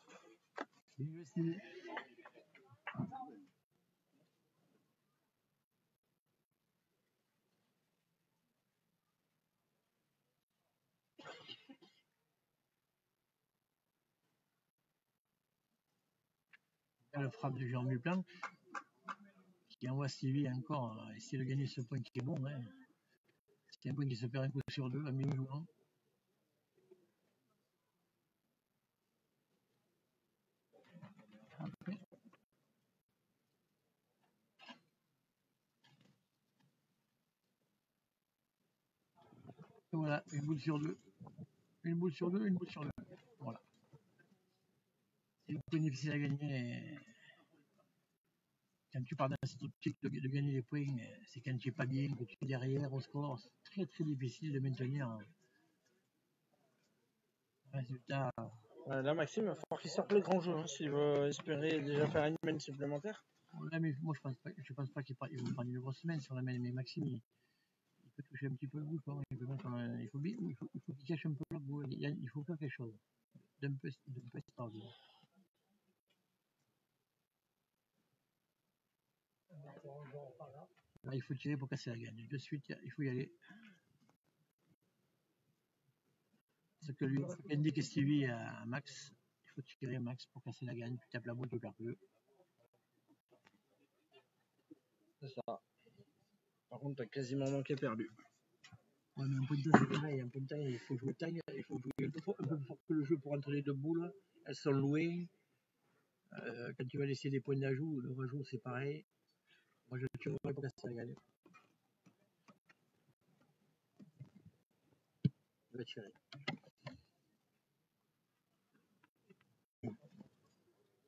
Le frappe de Jérôme Duplan qui envoie Stevie encore essayer de gagner ce point qui est bon. Hein. C'est un point qui se perd un coup sur 2 à mi-jouant. Voilà, une boule sur 2. Une boule sur 2, une boule sur 2. Voilà. C'est un peu difficile à gagner. Quand tu pars dans cette optique de gagner des points, c'est quand tu n'es pas bien, que tu es derrière au score. C'est très très difficile de maintenir un résultat. Là, Maxime, il va falloir qu'il sorte le grand jeu hein, s'il veut espérer déjà faire une semaine supplémentaire. Là, mais moi, je pense pas qu'il va prendre une grosse semaine sur la main, mais Maxime, il peut toucher un petit peu le bout. Il faut qu'il cache un peu le bout. Il faut faire quelque chose d'un peu extraordinaire. Là, il faut tirer pour casser la gagne. De suite, il faut y aller. Ce que lui indique Stevie à Max. Il faut tirer Max pour casser la gagne. Tu tapes la boule, tu perds plus. C'est ça. Par contre, t'as quasiment manqué perdu. Ouais, mais un point de temps, c'est pareil. Un point de temps, il faut jouer taille. Il faut jouer un peu plus fort que le jeu pour entre les deux boules. Elles sont loin. Quand tu vas laisser des points d'ajout, le rajout, c'est pareil. Moi, je tirerai pour casser la gagne. Je vais tirer.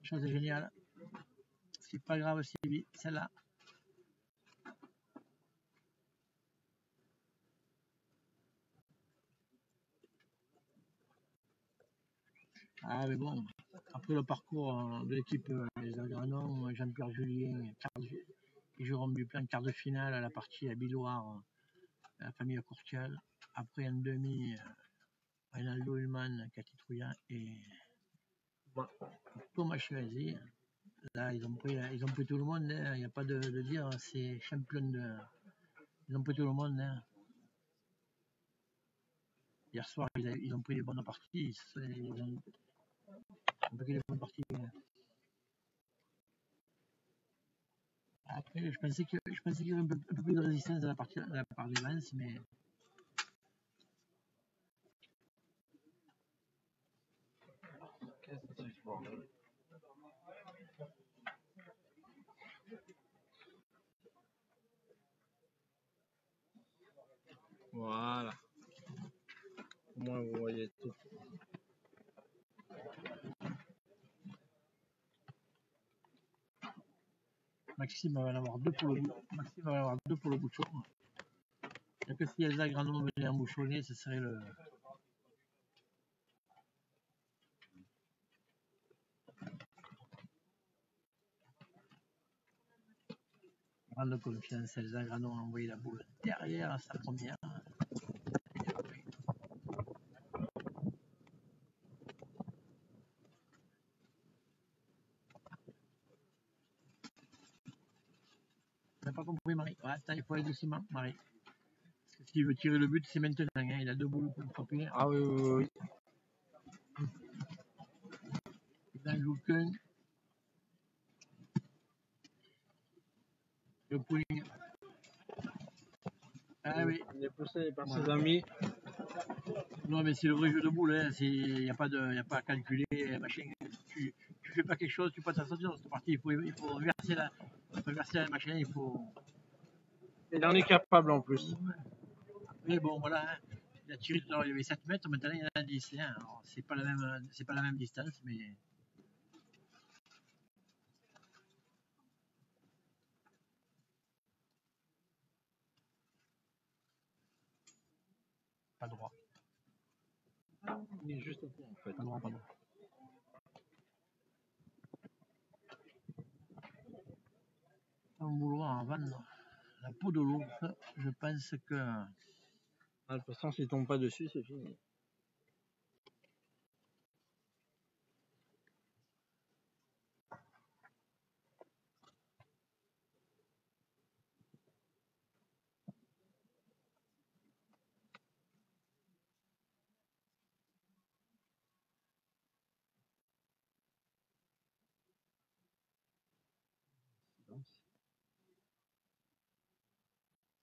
Chose géniale. C'est pas grave, Stevie. Celle-là. Ah, mais bon. Après le parcours de l'équipe Les Agranons, Jean-Pierre Julien et Jérôme Duplan, quart de finale à la partie à Billoire, la famille Courtial. Après en demi, Reynaldo Ullmann, Cathy Trouillat et Thomas Chevalier. Là, ils ont pris tout le monde, hein. Il n'y a pas de dire, c'est champion de. Ils ont pris tout le monde. Hein. Hier soir, ils ont pris les bonnes parties. Ils ont pris les bonnes parties. Après, je pensais qu'il y aurait un peu plus de résistance de la part des Vance, mais. Voilà. Au moins, vous voyez tout. Maxime va en avoir deux pour le bouchon. Il n'y a que si Elsa Grandon venait en bouchonner, ce serait le. Grande confiance, Elsa Grandon a envoyé la boule derrière sa première. On n'a pas compris, Marie. Ouais, attends, il faut aller doucement, Marie. Parce que s'il veut tirer le but, c'est maintenant. Hein. Il a deux boules pour frapper. Ah oui, oui, oui. Il en joue qu'un. Le pooling. Ah oui. Il est poussé par ses amis. Non, mais c'est le vrai jeu de boules. Hein. Il n'y a pas à calculer. Machin. Tu fais pas quelque chose, tu passes à sortir dans cette partie. Il faut verser la machine. Il faut. Il en est capable en plus. Mais bon, voilà. Hein. Il a tiré tout à l'heure, il y avait 7 mètres, maintenant il y en a 10. Hein. Alors, c'est pas la même distance, mais. Pas droit. Il est juste au fond en fait. Pas droit. En vouloir vendre la peau de l'ours, je pense que. Ah, de toute façon, s'il tombe pas dessus, c'est fini.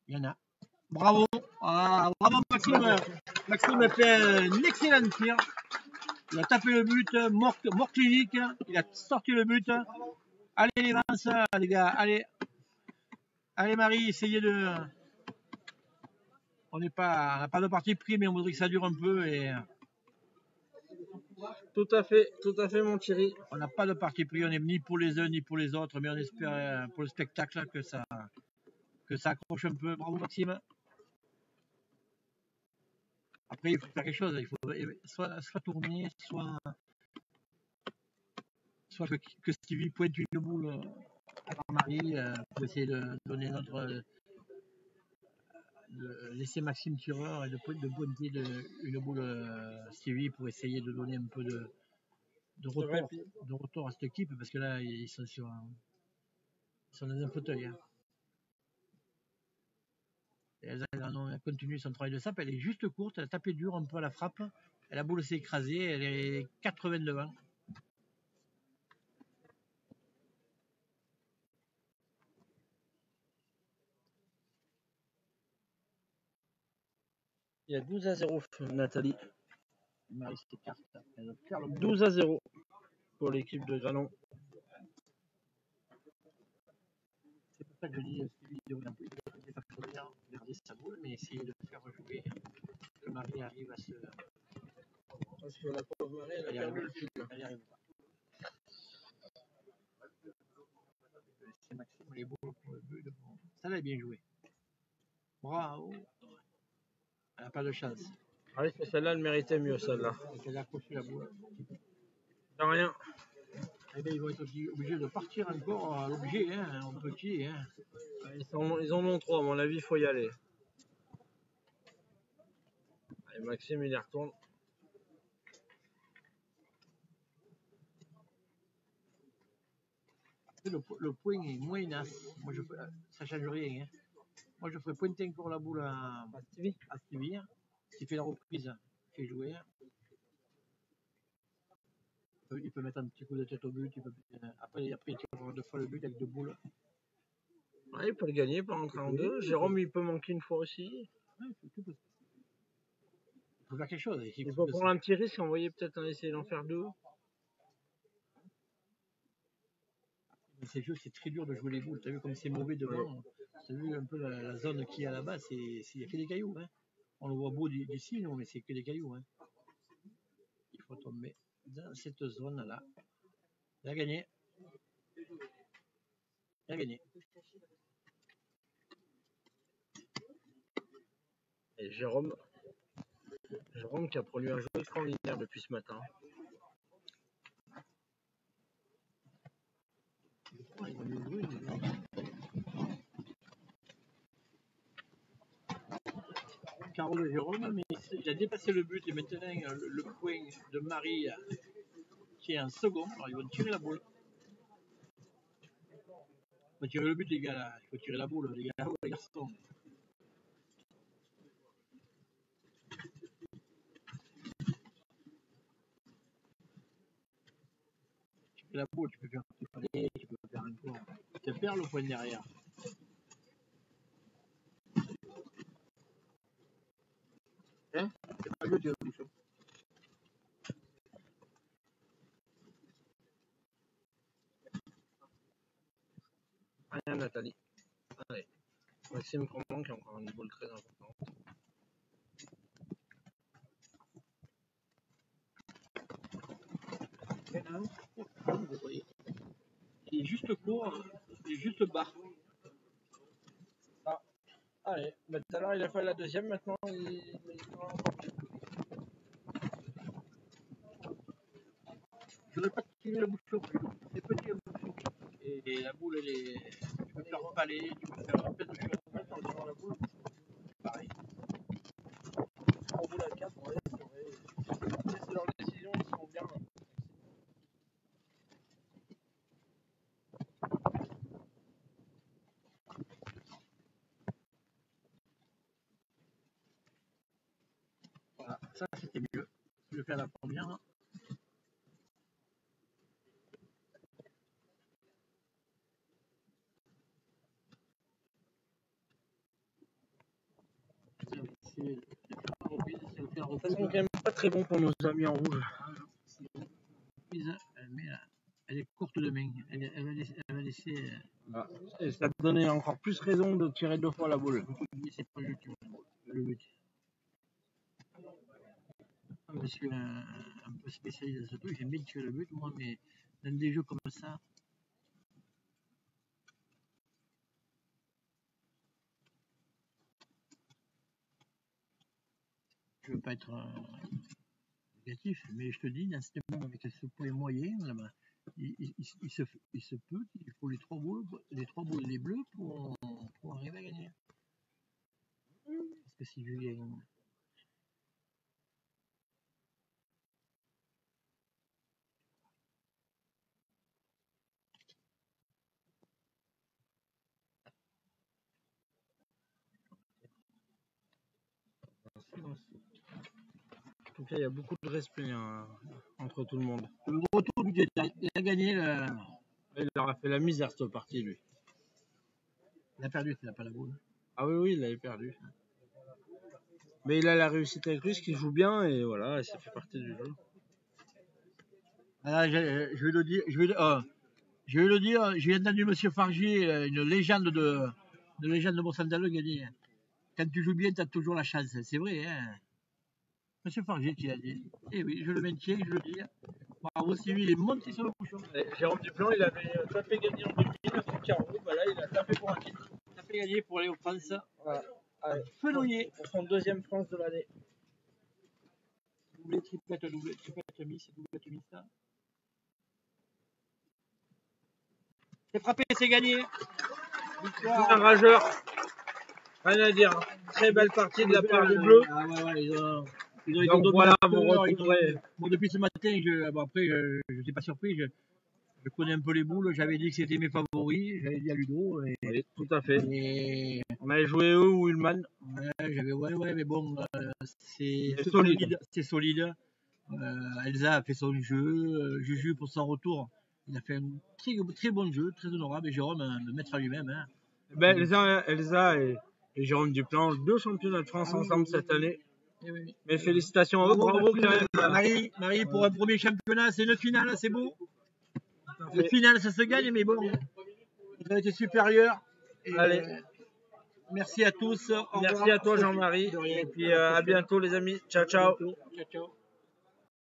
Il y en a. Bravo. Ah, bravo Maxime. Maxime a fait un excellent tir. Il a tapé le but, mort clinique. Il a sorti le but. Allez les Vance, les gars. Allez Marie, essayez de. On n'a pas de parti pris, mais on voudrait que ça dure un peu. Et. Tout à fait, mon Thierry. On n'a pas de parti pris, on n'est ni pour les uns ni pour les autres, mais on espère pour le spectacle que ça accroche un peu. Bravo Maxime. Après, il faut faire quelque chose. Il faut soit tourner, soit que Stevie pointe une boule à Marie pour essayer de donner de laisser Maxime tireur et de pointer une boule Stevie pour essayer de donner un peu de retour à cette équipe parce que là, ils sont dans un fauteuil. Hein. Elle a continué son travail de sape, elle est juste courte, elle a tapé dur un peu à la frappe, et la boule s'est écrasée, elle est 80 devant. Il y a 12-0, Nathalie. Marie s'écarte. 12-0 pour l'équipe de Granon. C'est pour ça que je dis Stevie devrait pas garder sa boule, mais essayer de faire rejouer, que Marie arrive à se. Parce que la pauvre Marie, elle a perdu le fil. Elle n'y arrive pas. C'est Maxime les boules pour le but. Ça l'a bien joué. Bravo. Elle n'a pas de chance. Ah oui, mais celle-là, elle méritait mieux, celle-là. Elle a accroché la boule. rien. Eh bien, ils vont être obligés de partir encore à l'objet, hein, en petit. Hein. Ils en ont 3, à mon avis, il faut y aller. Allez, Maxime, il y retourne. Le point est moins naze. Moi, ça ne change rien. Hein. Moi, je ferais pointer encore la boule à Stevie. S'il fait la reprise, il fait jouer. Il peut mettre un petit coup de tête au but. Après, il tire 2 fois le but avec 2 boules. Ouais, il peut le gagner, il peut rentrer en 2. Jérôme, il peut manquer une fois aussi. Ouais, il faut faire quelque chose. Il faut prendre un petit risque, envoyer peut-être essayer d'en faire 2. Ces jeux, c'est très dur de jouer les boules. Tu as vu comme c'est mauvais devant. Tu as vu un peu la zone qu'il y a là-bas, il n'y a que des cailloux. Hein. On le voit beau d'ici, non, mais c'est que des cailloux. Hein. Il faut tomber dans cette zone-là. Il a gagné. Il a gagné. Et Jérôme qui a produit un jeu extraordinaire depuis ce matin. Carole et Jérôme, mais il a dépassé le but et maintenant le point de Marie qui est en second. Alors ils vont tirer la boule. Il faut tirer le but, les gars, là. Il faut tirer la boule, les gars, les garçons. Tirer la boule, tu peux faire un petit palais, tu peux faire un point. Tu perds le point derrière. Hein? C'est pas mieux de tirer le bouchon. Rien, Nathalie. Allez. Maxime Cromont qui a encore une boule très importante. Il est juste court, il est juste bas. Ah. Allez, bah, tout à l'heure il a fait la deuxième, maintenant il encore plus. J'aurais pas tiré le bouchon, c'est petit le bouchon. Et la boule, tu peux faire palais, tu peux faire plein de choses en tirant la boule. Pareil. Au bout de la 4, ouais, c'est leurs décisions, ils sont bien. Voilà, ça c'était mieux. Je vais faire la première. Ça sent quand même pas très bon pour nos amis en rouge. Elle est courte de main. Elle va laisser. Ah. Et ça te donnait encore plus raison de tirer 2 fois la boule. C'est pas le but. Je suis un peu spécialisé dans ce truc. J'aime bien tirer le but, moi, mais dans des jeux comme ça. Je veux pas être négatif, mais je te dis, dans ce moment, avec ce point moyen, là-bas, il se peut qu'il faut les 3 boules des bleus pour arriver à gagner. Parce que si je gagne. En tout cas, il y a beaucoup de respect entre tout le monde. Le retour du détail, il a gagné. Il leur a fait la misère cette partie, lui. Il a perdu, il n'a pas la boule. Ah oui, il avait perdu. Mais il a la réussite avec lui, ce qu'il joue bien, et voilà, et ça fait partie du jeu. Alors, je vais le dire, j'ai entendu M. Fargier, une légende de Bossandalo gagner. Quand tu joues bien, tu as toujours la chance. C'est vrai, hein. M. Fargier qui l'a dit. Eh oui, je le maintiens, je le dis. Bravo, Sylvie, il est monté sur le bouchon. Jérôme Duplan, il avait tapé gagné en 2000 avec Caro, là il a tapé pour un titre. Il a fait gagner pour aller au France. Voilà. Allez, Fenouillé. pour son 2e France de l'année. Doublé, triplette, miss, doublette, miss. C'est frappé, c'est gagné. Un rageur. Rien à dire. Très belle partie de la part des Bleus. Ah ouais, ils ont été Donc voilà, vous dominateurs, retrouverez. Bon, depuis ce matin, après, je n'étais pas surpris. Je connais un peu les boules. J'avais dit que c'était mes favoris. J'avais dit à Ludo. Oui, tout à fait. Et On avait joué eux ou Ullman. ouais, mais bon, c'est C'est solide. C'est solide. Elsa a fait son jeu. Juju pour son retour. Il a fait un très, très bon jeu, très honorable. Et Jérôme, le maître à lui-même. Hein. Ben, Elsa et Jérôme Duplan, 2 championnats de France ensemble cette année. Oui. Mais félicitations à eux, bravo quand même. Marie, pour un premier championnat, c'est une finale, c'est beau. La finale, ça se gagne, mais bon, ils ont été supérieurs. Et allez. Merci à tous. Merci à toi, Jean-Marie. Et puis à bientôt, les amis. Ciao, ciao. Ciao, ciao.